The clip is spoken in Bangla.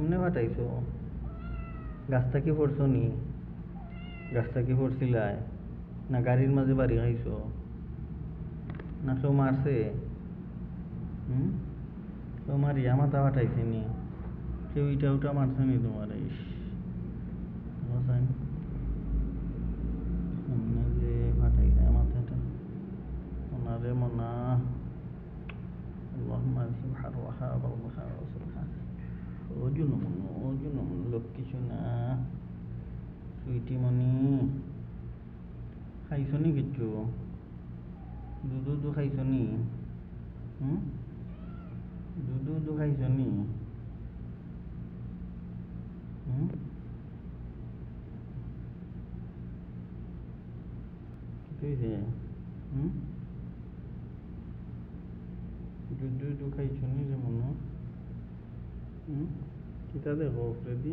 কেমনে ফাটাইছো? গাছটা কি পড়ছো নি? গাছটা কি পড়ছিলাই? না গাড়ির মাঝে বাড়ি খাইছো? না কেউ মারছে? হুম? কেউ মারিয়া মাথা ফাটাইছে নি? কেউ ইটা উটা মারছে নি তোমার? ইস হোসেন, কেমনে যে ফাটাইলে মাথাটা ওনারে মনা। اللهم اذهب حرها وضرها وصبحها ওজুন লক্ষ্মী সোনা সুইটি মনি খাইছো নি কিচ্ছু? দুধু খাইছো নি? হুম? দুধু খাইছো নি? হুম? কি হয়েছে? হুম? দুধু খাইছো নি যে মনে? হুম? কিতা দেখো ফ্রেডি?